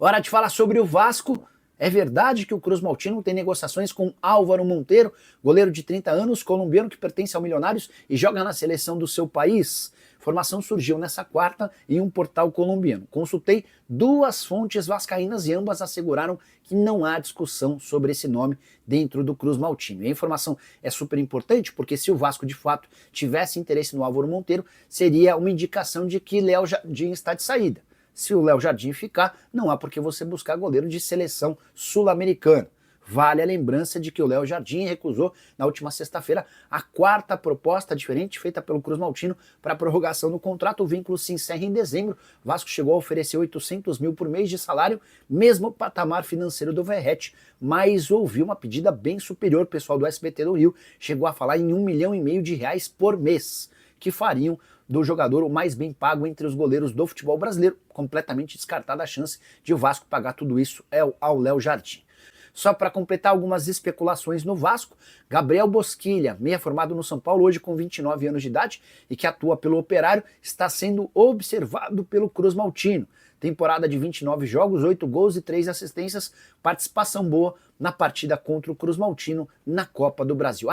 Hora de falar sobre o Vasco. É verdade que o Cruz Maltino tem negociações com Álvaro Monteiro, goleiro de 30 anos, colombiano que pertence ao Milionários e joga na seleção do seu país? Informação surgiu nessa quarta em um portal colombiano. Consultei duas fontes vascaínas e ambas asseguraram que não há discussão sobre esse nome dentro do Cruz Maltino. E a informação é super importante porque se o Vasco de fato tivesse interesse no Álvaro Monteiro, seria uma indicação de que Léo Jardim está de saída. Se o Léo Jardim ficar, não há por que você buscar goleiro de seleção sul-americana. Vale a lembrança de que o Léo Jardim recusou na última sexta-feira a quarta proposta diferente feita pelo Cruz Maltino para a prorrogação do contrato. O vínculo se encerra em dezembro. O Vasco chegou a oferecer 800 mil por mês de salário, mesmo patamar financeiro do Verratti, mas ouviu uma pedida bem superior. O pessoal do SBT do Rio chegou a falar em R$1,5 milhão por mês, que fariam do jogador o mais bem pago entre os goleiros do futebol brasileiro, completamente descartada a chance de o Vasco pagar tudo isso ao Léo Jardim. Só para completar algumas especulações no Vasco, Gabriel Bosquilha, meia formado no São Paulo, hoje com 29 anos de idade e que atua pelo Operário, está sendo observado pelo Cruz Maltino. Temporada de 29 jogos, 8 gols e 3 assistências, participação boa na partida contra o Cruz Maltino na Copa do Brasil.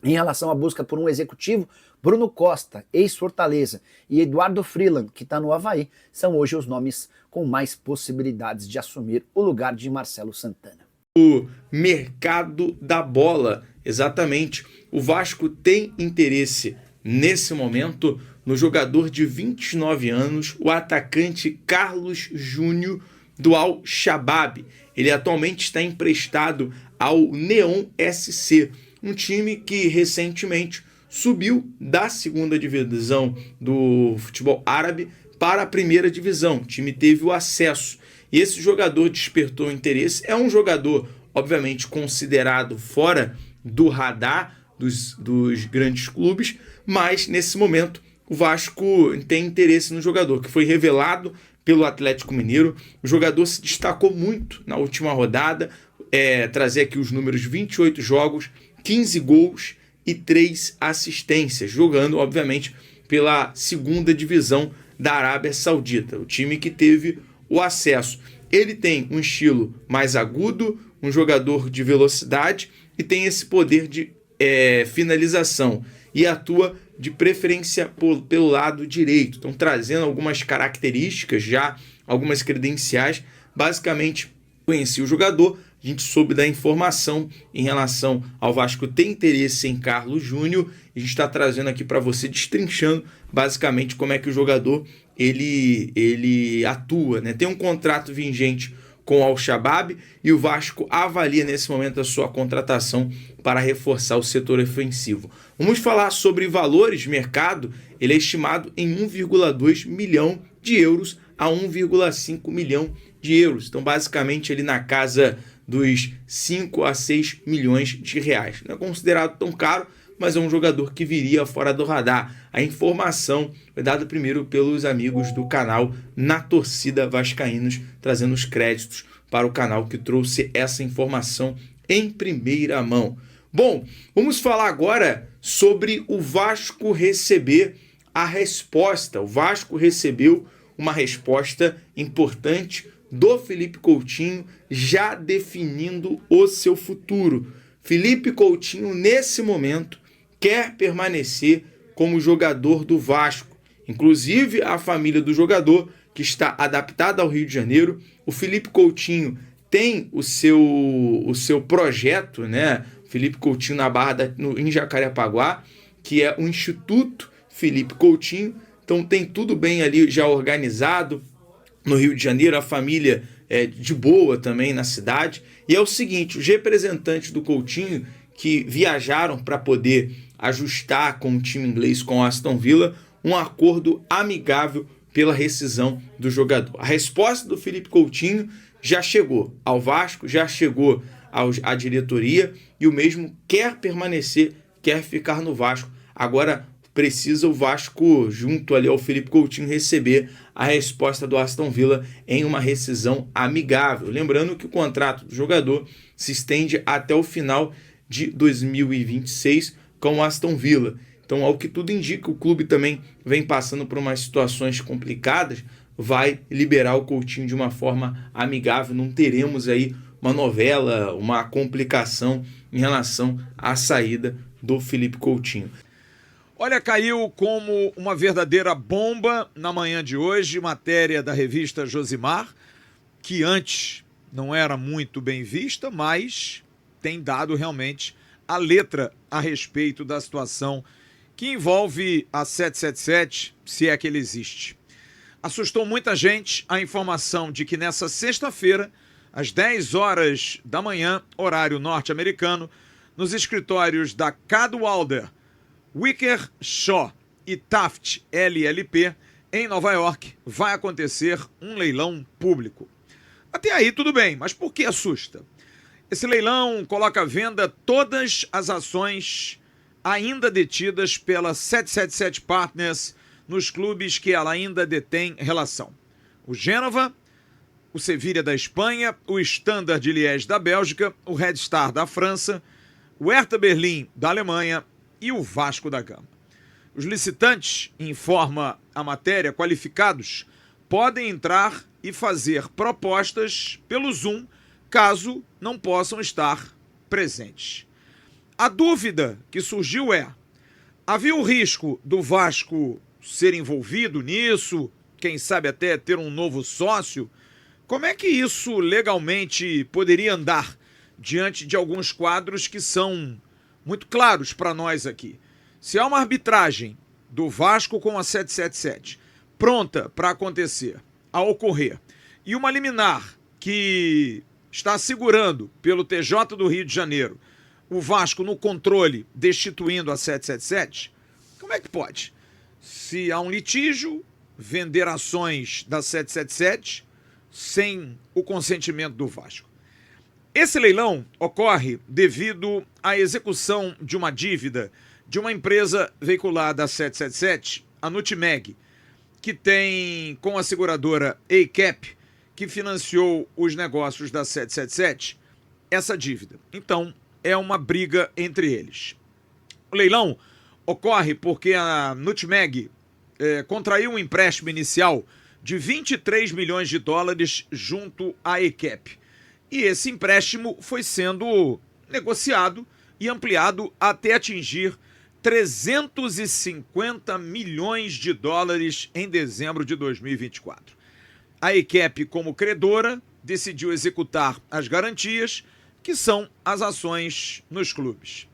Em relação à busca por um executivo, Bruno Costa, ex-Fortaleza, e Eduardo Freeland, que está no Avaí, são hoje os nomes com mais possibilidades de assumir o lugar de Marcelo Santana. O mercado da bola, exatamente. O Vasco tem interesse nesse momento no jogador de 29 anos, o atacante Carlos Júnior do Al-Shabaab. Ele atualmente está emprestado ao Neon SC, um time que recentemente subiu da segunda divisão do futebol árabe para a primeira divisão. O time teve o acesso e esse jogador despertou interesse. É um jogador, obviamente, considerado fora do radar dos grandes clubes, mas nesse momento o Vasco tem interesse no jogador, que foi revelado pelo Atlético Mineiro. O jogador se destacou muito na última rodada, trazer aqui os números: 28 jogos, 15 gols e 3 assistências, jogando, obviamente, pela segunda divisão da Arábia Saudita, o time que teve o acesso. Ele tem um estilo mais agudo, um jogador de velocidade e tem esse poder de finalização e atua de preferência pelo lado direito. Então, trazendo algumas características, já algumas credenciais. Basicamente, conheci o jogador, a gente soube da informação em relação ao Vasco ter interesse em Carlos Júnior, e a gente está trazendo aqui para você, destrinchando basicamente como é que o jogador ele atua, né? Tem um contrato vigente com o Al-Shabaab e o Vasco avalia nesse momento a sua contratação para reforçar o setor ofensivo. Vamos falar sobre valores de mercado. Ele é estimado em 1,2 milhão de euros a 1,5 milhão de euros. Então, basicamente, ele na casa dos 5 a 6 milhões de reais. Não é considerado tão caro, mas é um jogador que viria fora do radar. A informação foi dada primeiro pelos amigos do canal Na Torcida Vascaínos, trazendo os créditos para o canal que trouxe essa informação em primeira mão. Bom, vamos falar agora sobre o Vasco receber a resposta. O Vasco recebeu uma resposta importante do Felipe Coutinho, já definindo o seu futuro. Felipe Coutinho, nesse momento, quer permanecer como jogador do Vasco. Inclusive, a família do jogador, que está adaptada ao Rio de Janeiro. O Felipe Coutinho tem o seu projeto, né? Felipe Coutinho na Barra em Jacarepaguá, que é o Instituto Felipe Coutinho. Então tem tudo bem ali já organizado no Rio de Janeiro, a família é de boa também na cidade. E é o seguinte, os representantes do Coutinho que viajaram para poder ajustar com o time inglês, com o Aston Villa, um acordo amigável pela rescisão do jogador. A resposta do Felipe Coutinho já chegou ao Vasco, já chegou à diretoria, e o mesmo quer permanecer, quer ficar no Vasco. Agora precisa o Vasco, junto ali ao Felipe Coutinho, receber a resposta do Aston Villa em uma rescisão amigável. Lembrando que o contrato do jogador se estende até o final de 2026 com o Aston Villa. Então, ao que tudo indica, o clube também vem passando por umas situações complicadas, vai liberar o Coutinho de uma forma amigável. Não teremos aí uma novela, uma complicação em relação à saída do Philippe Coutinho. Olha, caiu como uma verdadeira bomba na manhã de hoje, matéria da revista Josimar, que antes não era muito bem vista, mas tem dado realmente a letra a respeito da situação que envolve a 777, se é que ele existe. Assustou muita gente a informação de que nessa sexta-feira, às 10 horas da manhã, horário norte-americano, nos escritórios da Cadwalder, Wicker Shaw e Taft LLP, em Nova York, vai acontecer um leilão público. Até aí tudo bem, mas por que assusta? Esse leilão coloca à venda todas as ações ainda detidas pela 777 Partners nos clubes que ela ainda detém relação. O Gênova, o Sevilha da Espanha, o Standard de Liège da Bélgica, o Red Star da França, o Hertha Berlim da Alemanha e o Vasco da Gama. Os licitantes, informa a matéria, qualificados, podem entrar e fazer propostas pelo Zoom, caso não possam estar presentes. A dúvida que surgiu é: havia o risco do Vasco ser envolvido nisso, quem sabe até ter um novo sócio? Como é que isso legalmente poderia andar diante de alguns quadros que são muito claros para nós aqui? Se há uma arbitragem do Vasco com a 777 pronta para acontecer, a ocorrer, e uma liminar que está segurando pelo TJ do Rio de Janeiro o Vasco no controle, destituindo a 777, como é que pode? Se há um litígio, vender ações da 777 sem o consentimento do Vasco. Esse leilão ocorre devido à execução de uma dívida de uma empresa veiculada à 777, a Nutmeg, que tem com a seguradora ACAP, que financiou os negócios da 777, essa dívida. Então, é uma briga entre eles. O leilão ocorre porque a Nutmeg contraiu um empréstimo inicial de 23 milhões de dólares junto à ACAP. E esse empréstimo foi sendo negociado e ampliado até atingir 350 milhões de dólares em dezembro de 2024. A ACAP, como credora, decidiu executar as garantias, que são as ações nos clubes.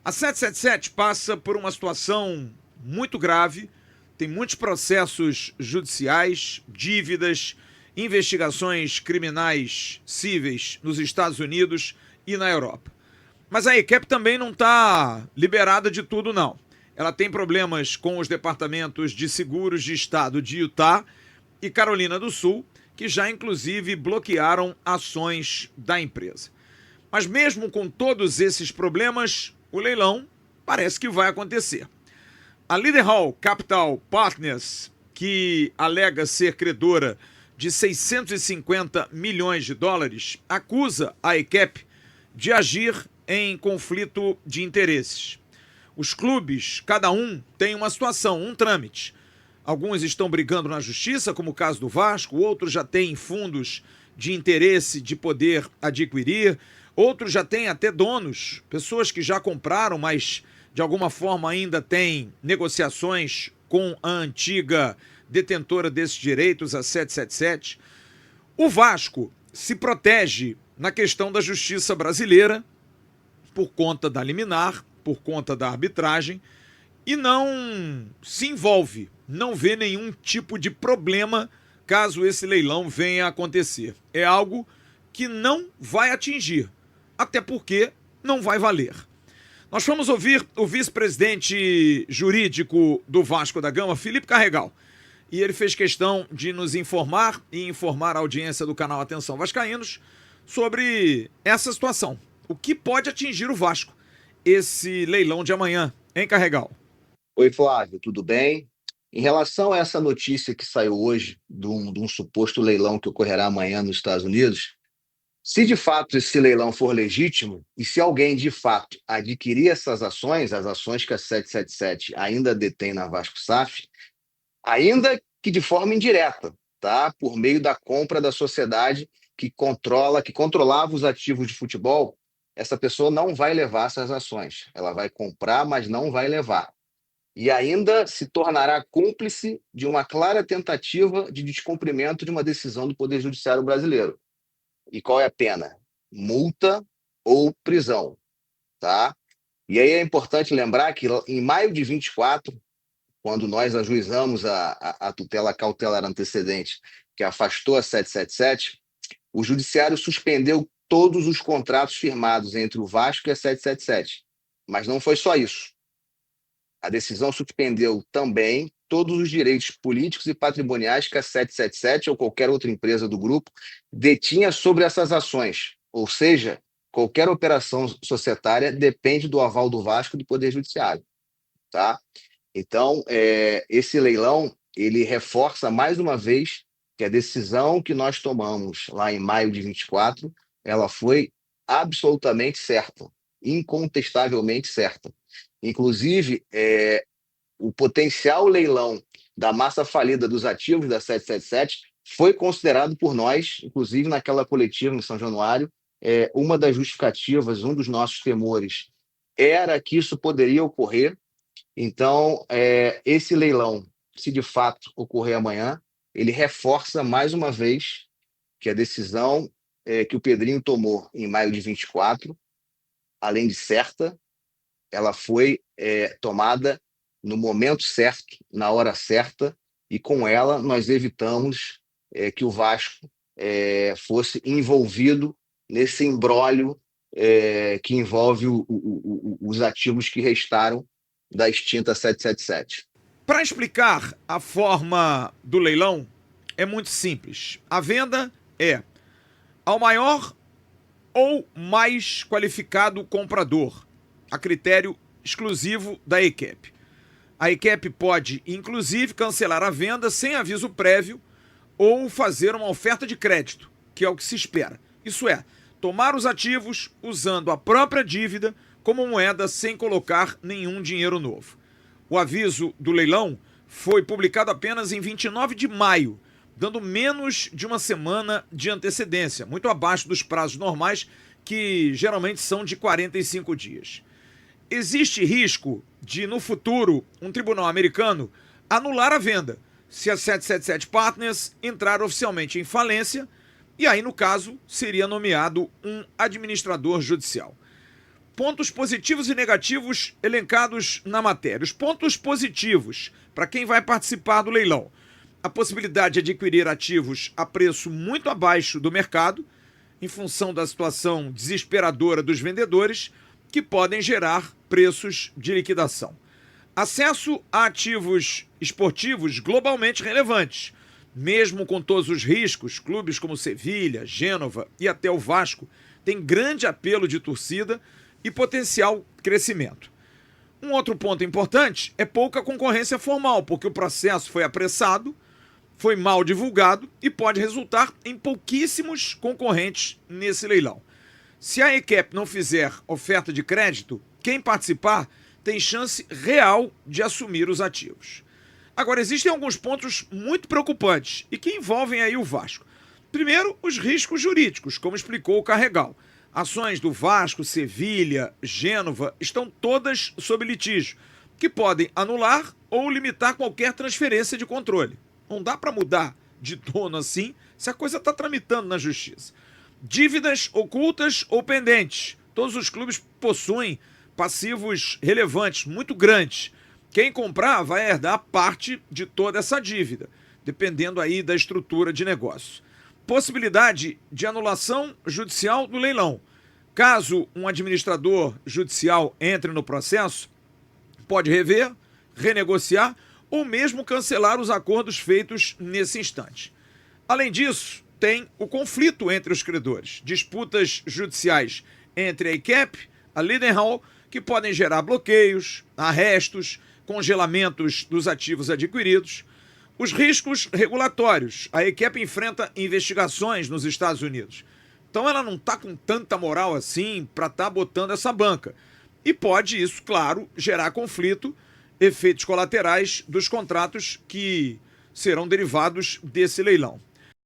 A 777 passa por uma situação muito grave, tem muitos processos judiciais, dívidas, investigações criminais cíveis nos Estados Unidos e na Europa. Mas a ACAP também não está liberada de tudo, não. Ela tem problemas com os departamentos de seguros de estado de Utah e Carolina do Sul, que já inclusive bloquearam ações da empresa. Mas mesmo com todos esses problemas, o leilão parece que vai acontecer. A Leadenhall Capital Partners, que alega ser credora de 650 milhões de dólares, acusa a ACAP de agir em conflito de interesses. Os clubes, cada um, tem uma situação, um trâmite. Alguns estão brigando na justiça, como o caso do Vasco, outros já têm fundos de interesse de poder adquirir, outros já têm até donos, pessoas que já compraram, mas de alguma forma ainda têm negociações com a antiga detentora desses direitos, a 777. O Vasco se protege na questão da justiça brasileira por conta da liminar, por conta da arbitragem, e não se envolve, não vê nenhum tipo de problema caso esse leilão venha a acontecer. É algo que não vai atingir, até porque não vai valer. Nós vamos ouvir o vice-presidente jurídico do Vasco da Gama, Felipe Carregal, e ele fez questão de nos informar e informar a audiência do canal Atenção Vascaínos sobre essa situação. O que pode atingir o Vasco, esse leilão de amanhã, hein, Carregal? Oi, Flávio, tudo bem? Em relação a essa notícia que saiu hoje de um suposto leilão que ocorrerá amanhã nos Estados Unidos, se de fato esse leilão for legítimo e se alguém de fato adquirir essas ações, as ações que a 777 ainda detém na Vasco SAF, ainda que de forma indireta, tá? Por meio da compra da sociedade que controlava os ativos de futebol. Essa pessoa não vai levar essas ações. Ela vai comprar, mas não vai levar. E ainda se tornará cúmplice de uma clara tentativa de descumprimento de uma decisão do Poder Judiciário brasileiro. E qual é a pena? Multa ou prisão, tá? E aí é importante lembrar que em maio de 24, quando nós ajuizamos a tutela cautelar antecedente, que afastou a 777, o Judiciário suspendeu todos os contratos firmados entre o Vasco e a 777. Mas não foi só isso. A decisão suspendeu também todos os direitos políticos e patrimoniais que a 777 ou qualquer outra empresa do grupo detinha sobre essas ações. Ou seja, qualquer operação societária depende do aval do Vasco e do Poder Judiciário. Tá? Então, esse leilão ele reforça mais uma vez que a decisão que nós tomamos lá em maio de 24, ela foi absolutamente certa, incontestavelmente certa. Inclusive, o potencial leilão da massa falida dos ativos da 777 foi considerado por nós, inclusive naquela coletiva em São Januário, uma das justificativas, um dos nossos temores era que isso poderia ocorrer. Então, esse leilão, se de fato ocorrer amanhã, ele reforça mais uma vez que a decisão que o Pedrinho tomou em maio de 24, além de certa, ela foi tomada no momento certo, na hora certa, e com ela nós evitamos que o Vasco fosse envolvido nesse imbróglio que envolve os ativos que restaram da extinta 777. Para explicar a forma do leilão, é muito simples. A venda é ao maior ou mais qualificado comprador, a critério exclusivo da ECAP. A ECAP pode, inclusive, cancelar a venda sem aviso prévio ou fazer uma oferta de crédito, que é o que se espera. Isso é, tomar os ativos usando a própria dívida como moeda sem colocar nenhum dinheiro novo. O aviso do leilão foi publicado apenas em 29 de maio, dando menos de uma semana de antecedência, muito abaixo dos prazos normais, que geralmente são de 45 dias. Existe risco de, no futuro, um tribunal americano anular a venda, se a 777 Partners entrar oficialmente em falência, e aí, no caso, seria nomeado um administrador judicial. Pontos positivos e negativos elencados na matéria. Os pontos positivos, para quem vai participar do leilão: a possibilidade de adquirir ativos a preço muito abaixo do mercado, em função da situação desesperadora dos vendedores, que podem gerar preços de liquidação. Acesso a ativos esportivos globalmente relevantes. Mesmo com todos os riscos, clubes como Sevilha, Gênova e até o Vasco têm grande apelo de torcida e potencial crescimento. Um outro ponto importante é pouca concorrência formal, porque o processo foi apressado, foi mal divulgado e pode resultar em pouquíssimos concorrentes nesse leilão. Se a ECAP não fizer oferta de crédito, quem participar tem chance real de assumir os ativos. Agora, existem alguns pontos muito preocupantes e que envolvem aí o Vasco. Primeiro, os riscos jurídicos, como explicou o Carregal. Ações do Vasco, Sevilha, Gênova estão todas sob litígio, que podem anular ou limitar qualquer transferência de controle. Não dá para mudar de dono assim se a coisa está tramitando na justiça. Dívidas ocultas ou pendentes. Todos os clubes possuem passivos relevantes, muito grandes. Quem comprar vai herdar parte de toda essa dívida, dependendo aí da estrutura de negócio. Possibilidade de anulação judicial do leilão. Caso um administrador judicial entre no processo, pode rever, renegociar ou mesmo cancelar os acordos feitos nesse instante. Além disso, tem o conflito entre os credores, disputas judiciais entre a ECAP, a Lidenhall, que podem gerar bloqueios, arrestos, congelamentos dos ativos adquiridos. Os riscos regulatórios. A ECAP enfrenta investigações nos Estados Unidos. Então ela não está com tanta moral assim para estar botando essa banca. E pode isso, claro, gerar conflito, efeitos colaterais dos contratos que serão derivados desse leilão.